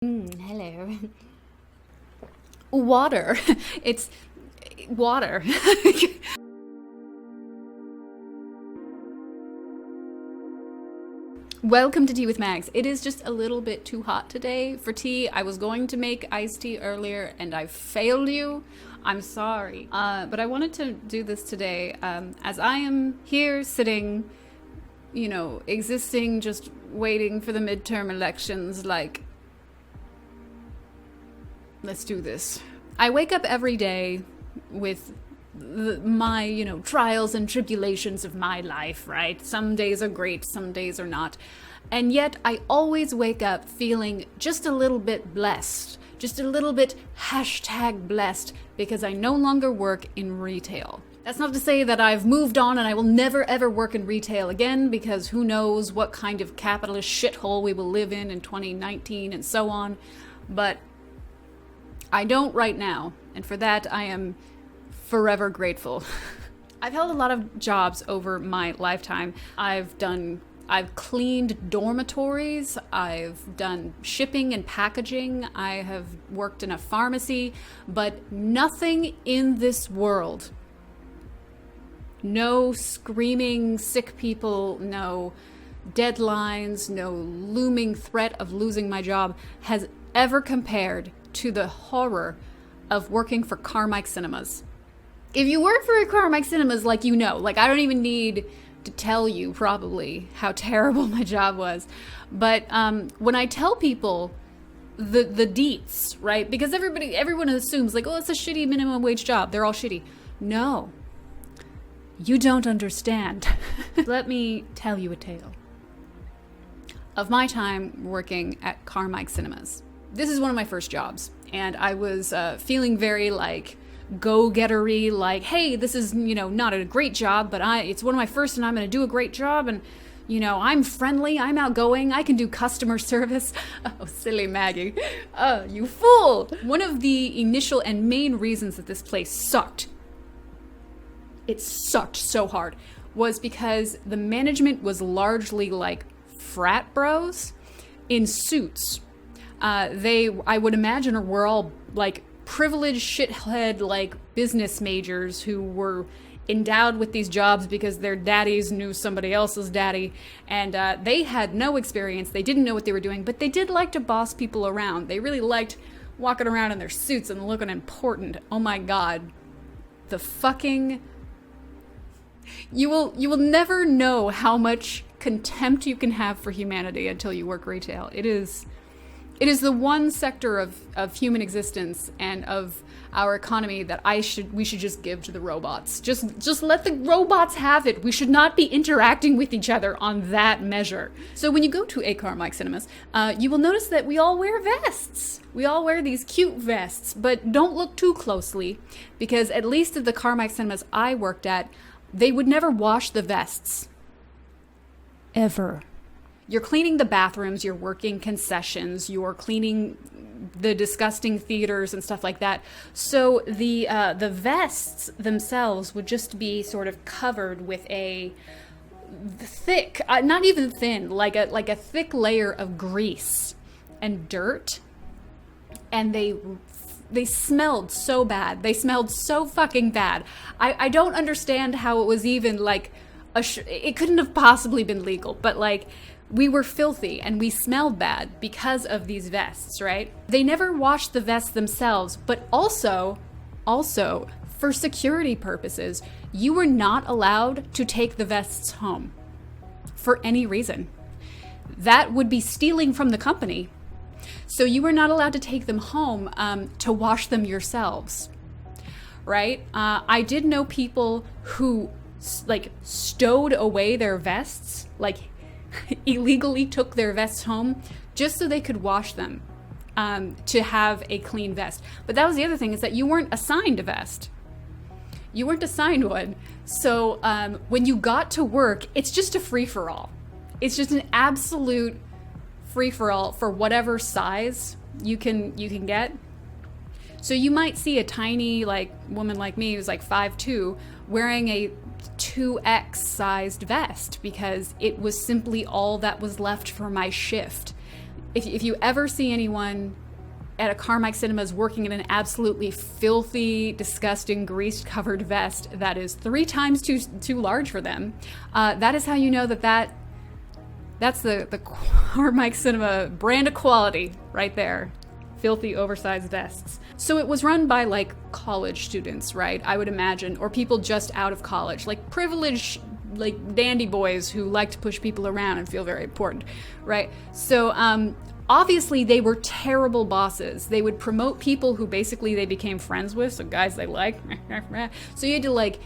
Hello. Water. It's water. Welcome to Tea with Mags. It is just a little bit too hot today for tea. I was going to make iced tea earlier and I failed you. I'm sorry. But I wanted to do this today as I am here sitting, existing, just waiting for the midterm elections. Let's do this. I wake up every day with my trials and tribulations of my life, right? Some days are great, some days are not. And yet I always wake up feeling just a little bit blessed, just a little bit #blessed, because I no longer work in retail. That's not to say that I've moved on and I will never ever work in retail again, because who knows what kind of capitalist shithole we will live in 2019 and so on. But I don't right now, and for that I am forever grateful. I've held a lot of jobs over my lifetime. I've cleaned dormitories, I've done shipping and packaging, I have worked in a pharmacy, but nothing in this world, no screaming sick people, no deadlines, no looming threat of losing my job, has ever compared to the horror of working for Carmike Cinemas. If you work for Carmike Cinemas, I don't even need to tell you probably how terrible my job was. But when I tell people the deets, right? Because everyone assumes oh, it's a shitty minimum wage job. They're all shitty. No, you don't understand. Let me tell you a tale of my time working at Carmike Cinemas. This is one of my first jobs, and I was feeling very go-gettery, hey, this is, not a great job, but it's one of my first and I'm going to do a great job, and, I'm friendly, I'm outgoing, I can do customer service. Oh, silly Maggie. Oh, you fool! One of the initial and main reasons that this place sucked, it sucked so hard, was because the management was largely frat bros in suits. I would imagine, were all privileged shithead business majors who were endowed with these jobs because their daddies knew somebody else's daddy, and they had no experience. They didn't know what they were doing, but they did like to boss people around. They really liked walking around in their suits and looking important. Oh my god. The fucking... You will never know how much contempt you can have for humanity until you work retail. It is the one sector of human existence and of our economy that we should just give to the robots. Just let the robots have it. We should not be interacting with each other on that measure. So when you go to a Carmike Cinemas, you will notice that we all wear vests. We all wear these cute vests, but don't look too closely, because at least at the Carmike Cinemas I worked at, they would never wash the vests. Ever. You're cleaning the bathrooms, you're working concessions, you're cleaning the disgusting theaters and stuff like that. So the vests themselves would just be sort of covered with a thick, not even thin, like a thick layer of grease and dirt. And they smelled so bad. They smelled so fucking bad. I don't understand how it was even it couldn't have possibly been legal, but we were filthy and we smelled bad because of these vests, right? They never washed the vests themselves, but also, for security purposes, you were not allowed to take the vests home for any reason. That would be stealing from the company. So you were not allowed to take them home to wash them yourselves, right? I did know people who stowed away their vests, illegally took their vests home just so they could wash them to have a clean vest. But that was the other thing, is that you weren't assigned a vest. You weren't assigned one. So when you got to work, it's just a free-for-all. It's just an absolute free-for-all for whatever size you can get. So you might see a tiny woman like me who's 5'2" wearing a 2X sized vest because it was simply all that was left for my shift. if you ever see anyone at a Carmike Cinemas working in an absolutely filthy, disgusting, grease-covered vest that is 3 times too large for them, that is how you know that's the Carmike Cinema brand of quality right there. Filthy, oversized vests. So it was run by like college students, right? I would imagine, or people just out of college, like privileged, like dandy boys who like to push people around and feel very important, right? So obviously they were terrible bosses. They would promote people who basically they became friends with, so guys they like. So you had to like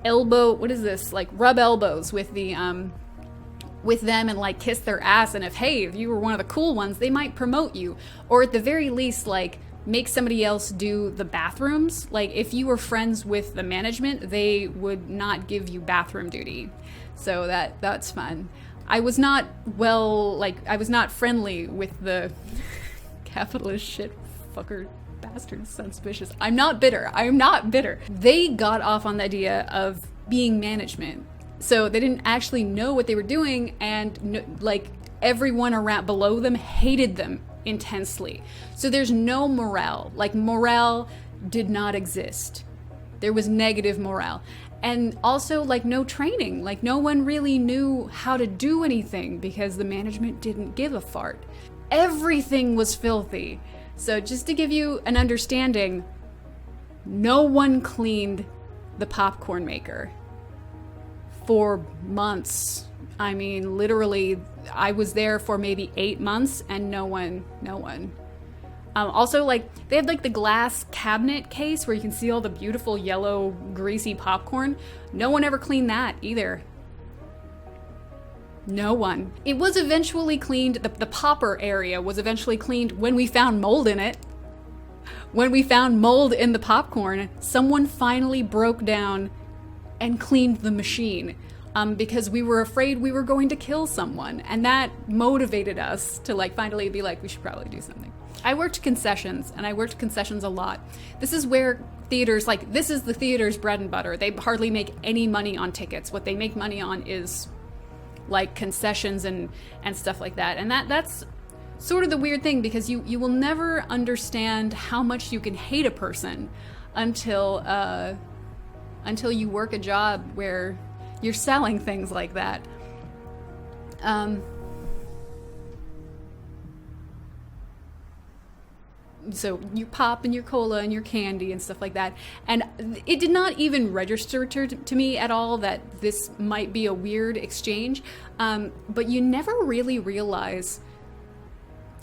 rub elbows with the with them and like kiss their ass, and if you were one of the cool ones, they might promote you, or at the very least like make somebody else do the bathrooms. Like if you were friends with the management, they would not give you bathroom duty. So that's fun. I was not friendly with the capitalist shit fucker bastard suspicious. I'm not bitter. They got off on the idea of being management. So they didn't actually know what they were doing, and like everyone around below them hated them intensely. So there's no morale. Like morale did not exist. There was negative morale. And also like no training. Like no one really knew how to do anything because the management didn't give a fart. Everything was filthy. So just to give you an understanding, no one cleaned the popcorn maker for months. I mean, literally, I was there for maybe 8 months and no one. Also, like, they had like the glass cabinet case where you can see all the beautiful yellow, greasy popcorn. No one ever cleaned that either. No one. It was eventually cleaned, the popper area was eventually cleaned when we found mold in it. When we found mold in the popcorn, someone finally broke down and cleaned the machine because we were afraid we were going to kill someone. And that motivated us to like finally be like, we should probably do something. I worked concessions, and I worked concessions a lot. This is where theaters, like this is the theater's bread and butter. They hardly make any money on tickets. What they make money on is like concessions and stuff like that. And that's sort of the weird thing, because you will never understand how much you can hate a person until you work a job where you're selling things like that. So you pop and your cola and your candy and stuff like that. And it did not even register to me at all that this might be a weird exchange. But you never really realize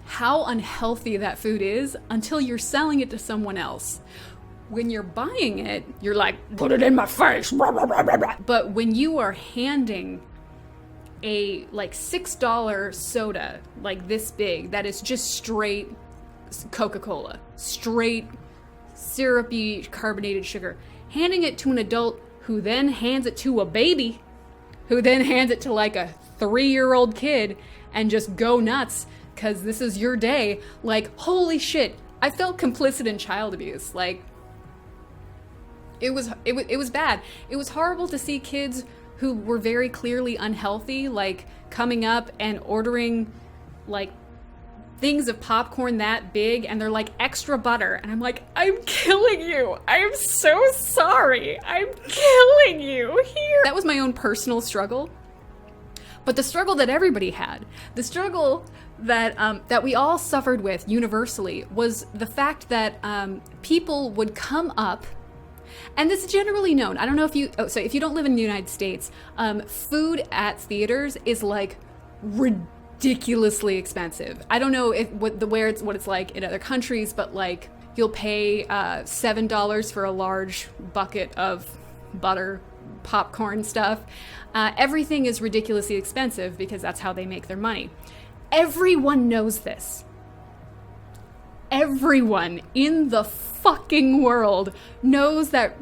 how unhealthy that food is until you're selling it to someone else. When you're buying it, you're like, put it in my face. But when you are handing a like $6 soda like this big, that is just straight Coca-Cola, straight syrupy carbonated sugar, handing it to an adult who then hands it to a baby, who then hands it to like a 3-year-old kid and just go nuts because this is your day. Like, holy shit, I felt complicit in child abuse. Like, it was bad. It was horrible to see kids who were very clearly unhealthy, like coming up and ordering like things of popcorn that big, and they're like extra butter, and I'm like, I'm killing you. I'm so sorry. I'm killing you here. That was my own personal struggle, but the struggle that everybody had, the struggle that we all suffered with universally, was the fact that people would come up. And this is generally known. I don't know if if you don't live in the United States, food at theaters is like ridiculously expensive. I don't know what it's like in other countries, but like you'll pay $7 for a large bucket of butter popcorn stuff. Everything is ridiculously expensive because that's how they make their money. Everyone knows this. Everyone in the fucking world knows that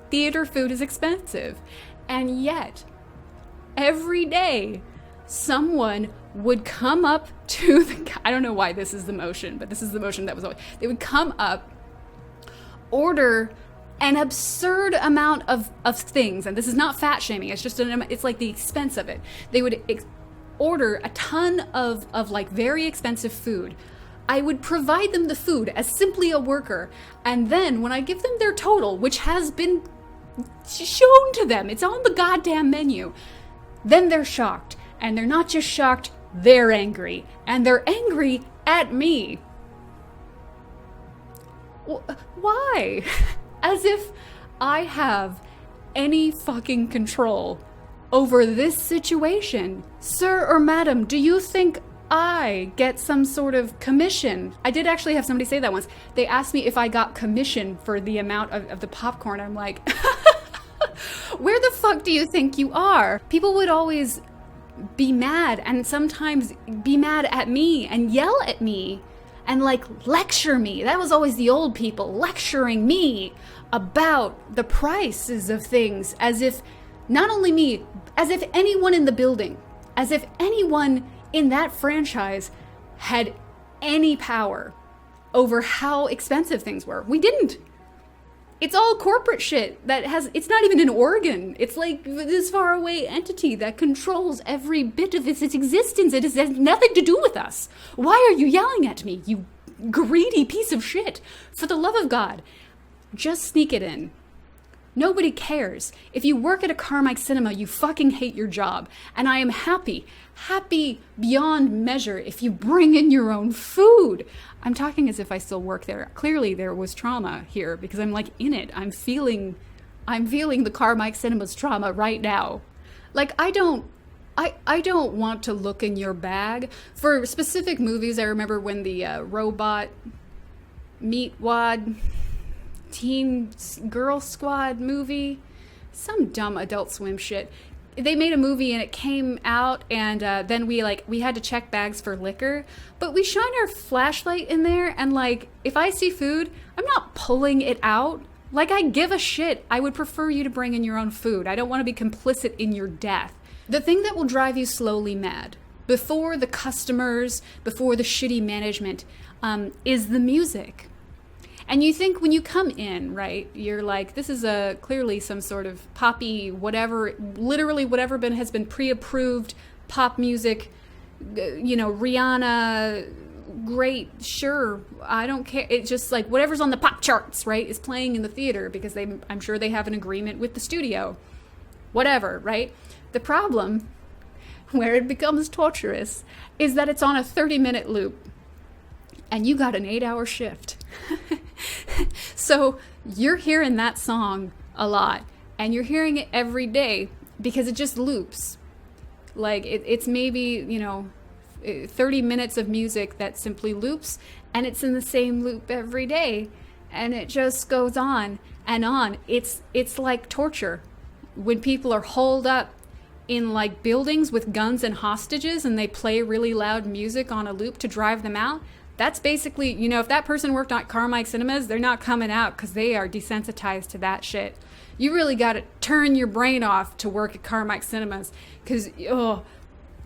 theater food is expensive. And yet, every day, someone would come up to I don't know why this is the motion, but this is the motion that was always. They would come up, order an absurd amount of things, and this is not fat shaming, it's just it's like the expense of it. They would order a ton of like very expensive food. I would provide them the food as simply a worker. And then when I give them their total, which has been shown to them, it's on the goddamn menu, then they're shocked. And they're not just shocked, they're angry. And they're angry at me. Why? As if I have any fucking control over this situation. Sir or madam, do you think I get some sort of commission? I did actually have somebody say that once. They asked me if I got commission for the amount of the popcorn. I'm like, where the fuck do you think you are? People would always be mad, and sometimes be mad at me and yell at me and like lecture me. That was always the old people lecturing me about the prices of things, as if not only me, as if anyone in the building, as if anyone in that franchise had any power over how expensive things were. We didn't. It's all corporate shit that it's not even an organ. It's like this faraway entity that controls every bit of its existence. It has nothing to do with us. Why are you yelling at me, you greedy piece of shit? For the love of God, just sneak it in. Nobody cares. If you work at a Carmike Cinema, you fucking hate your job. And I am happy beyond measure if you bring in your own food. I'm talking as if I still work there. Clearly there was trauma here because I'm like in it. I'm feeling the Carmike Cinema's trauma right now. Like I don't want to look in your bag. For specific movies, I remember when the Robot Meatwad Teen Girl Squad movie, some dumb Adult Swim shit. They made a movie and it came out, and then we had to check bags for liquor, but we shine our flashlight in there, and like if I see food, I'm not pulling it out. Like I give a shit. I would prefer you to bring in your own food. I don't want to be complicit in your death. The thing that will drive you slowly mad, before the customers, before the shitty management, is the music. And you think when you come in, right, you're like, this is clearly some sort of poppy, whatever, literally whatever has been pre-approved pop music, Rihanna, great, sure, I don't care. It's just like whatever's on the pop charts, right, is playing in the theater because I'm sure they have an agreement with the studio. Whatever, right? The problem, where it becomes torturous, is that it's on a 30-minute loop. And you got an 8-hour shift. So you're hearing that song a lot, and you're hearing it every day because it just loops. Like it's maybe, 30 minutes of music that simply loops, and it's in the same loop every day, and it just goes on and on. It's like torture. When people are holed up in like buildings with guns and hostages and they play really loud music on a loop to drive them out, that's basically, if that person worked on Carmike Cinemas, they're not coming out because they are desensitized to that shit. You really got to turn your brain off to work at Carmike Cinemas because, it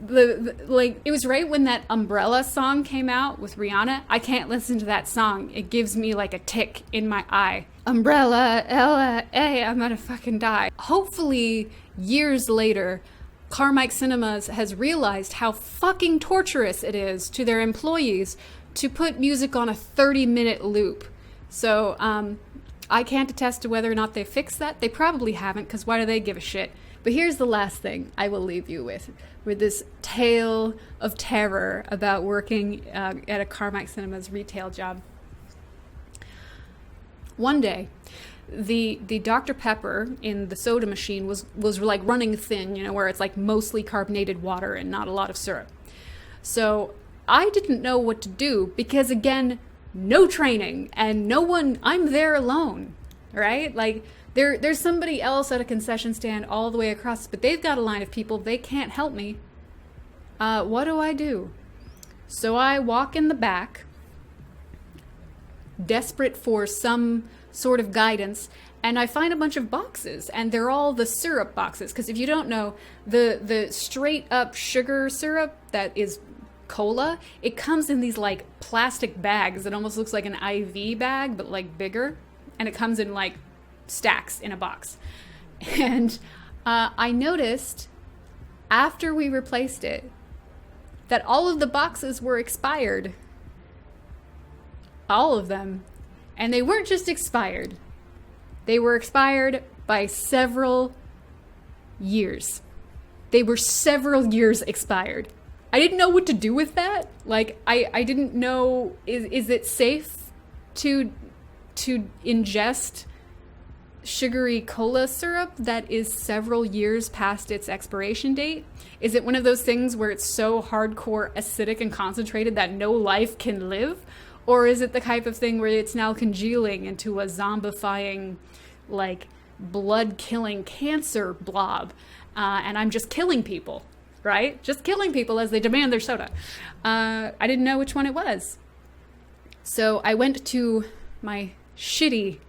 was right when that Umbrella song came out with Rihanna. I can't listen to that song. It gives me like a tick in my eye. Umbrella, L-A, I'm gonna fucking die. Hopefully, years later, Carmike Cinemas has realized how fucking torturous it is to their employees to put music on a 30-minute loop. So I can't attest to whether or not they fixed that. They probably haven't, because why do they give a shit? But here's the last thing I will leave you with this tale of terror about working at a Carmike Cinemas retail job. One day, the Dr. Pepper in the soda machine was like running thin, where it's like mostly carbonated water and not a lot of syrup. So I didn't know what to do because, again, no training and no one, I'm there alone, right? Like there's somebody else at a concession stand all the way across, but they've got a line of people. They can't help me. What do I do? So I walk in the back, desperate for some sort of guidance, and I find a bunch of boxes, and they're all the syrup boxes. Because if you don't know, the straight up sugar syrup that is cola, it comes in these like plastic bags. It almost looks like an IV bag, but like bigger, and it comes in like stacks in a box. And I noticed after we replaced it that all of the boxes were expired. All of them. And they weren't just expired. They were expired by several years. They were several years expired. I didn't know what to do with that. Like, I didn't know, is it safe to ingest sugary cola syrup that is several years past its expiration date? Is it one of those things where it's so hardcore acidic and concentrated that no life can live? Or is it the type of thing where it's now congealing into a zombifying, like, blood-killing cancer blob, and I'm just killing people, right? Just killing people as they demand their soda. I didn't know which one it was. So I went to my shitty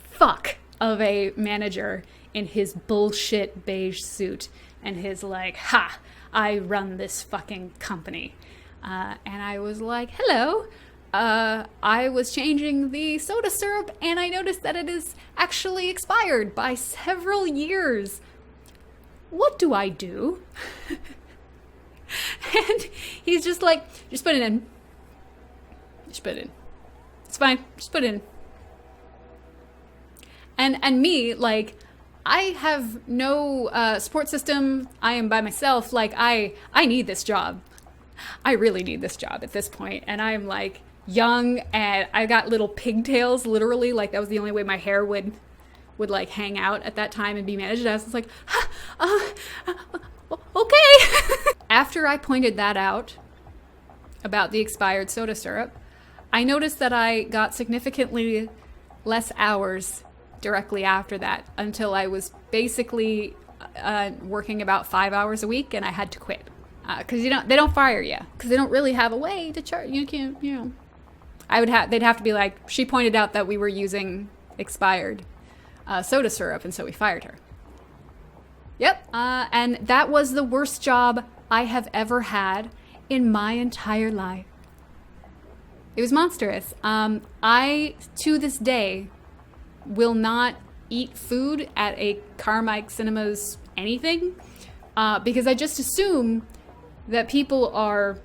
fuck of a manager in his bullshit beige suit and his like, ha, I run this fucking company. And I was like, hello, I was changing the soda syrup and I noticed that it is actually expired by several years. What do I do? And he's just like, just put it in. Just put it in. It's fine. Just put it in. And me, like, I have no support system. I am by myself. Like, I need this job. I really need this job at this point. And I'm like young and I got little pigtails, literally. Like, that was the only way my hair would like hang out at that time and be managed. I was like, okay. After I pointed that out about the expired soda syrup, I noticed that I got significantly less hours directly after that until I was basically working about 5 hours a week and I had to quit. Because they don't fire you because they don't really have a way to charge. You can't, you know. They'd have to be like, she pointed out that we were using expired soda syrup, and so we fired her. Yep. And that was the worst job I have ever had in my entire life. It was monstrous. I, to this day, will not eat food at a Carmike Cinemas anything because I just assume that people are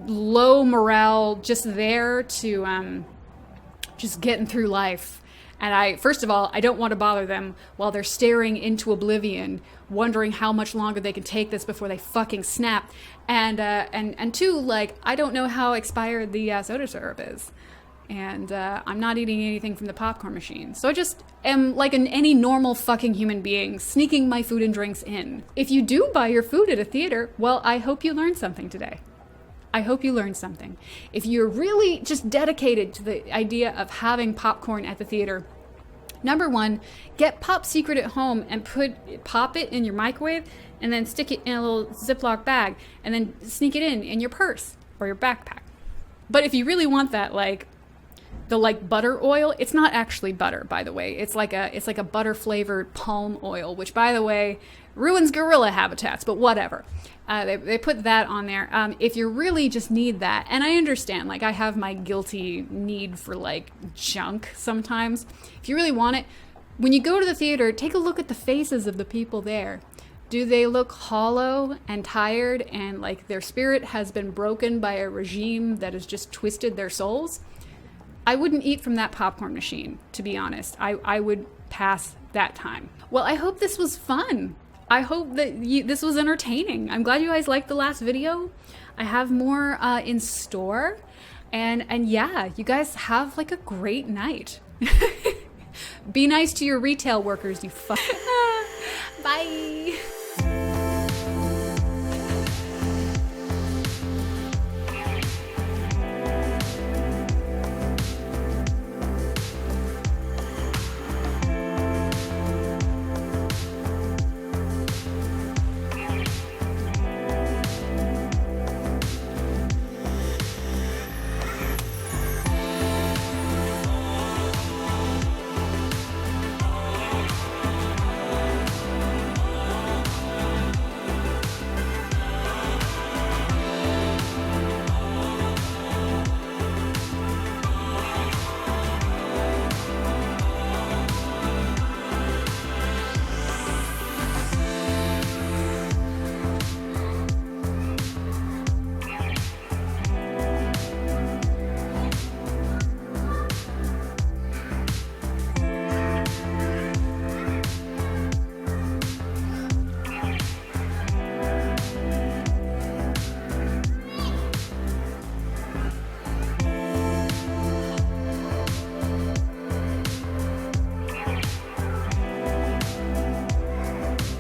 low morale, just there to just getting through life. And first of all, I don't want to bother them while they're staring into oblivion, wondering how much longer they can take this before they fucking snap. And two, like, I don't know how expired the soda syrup is. And I'm not eating anything from the popcorn machine. So I just am like any normal fucking human being, sneaking my food and drinks in. If you do buy your food at a theater, well, I hope you learned something today. I hope you learned something. If you're really just dedicated to the idea of having popcorn at the theater, number one, get Pop Secret at home and pop it in your microwave and then stick it in a little Ziploc bag and then sneak it in your purse or your backpack. But if you really want that, like, the like butter oil, it's not actually butter, by the way. It's like a butter flavored palm oil, which, by the way, ruins gorilla habitats, but whatever. They put that on there. If you really just need that, and I understand, like, I have my guilty need for like junk sometimes. If you really want it, when you go to the theater, take a look at the faces of the people there. Do they look hollow and tired and like their spirit has been broken by a regime that has just twisted their souls? I wouldn't eat from that popcorn machine, to be honest. I would pass that time. Well, I hope this was fun. I hope that this was entertaining. I'm glad you guys liked the last video. I have more in store. And yeah, you guys have like a great night. Be nice to your retail workers, you fuck. Bye.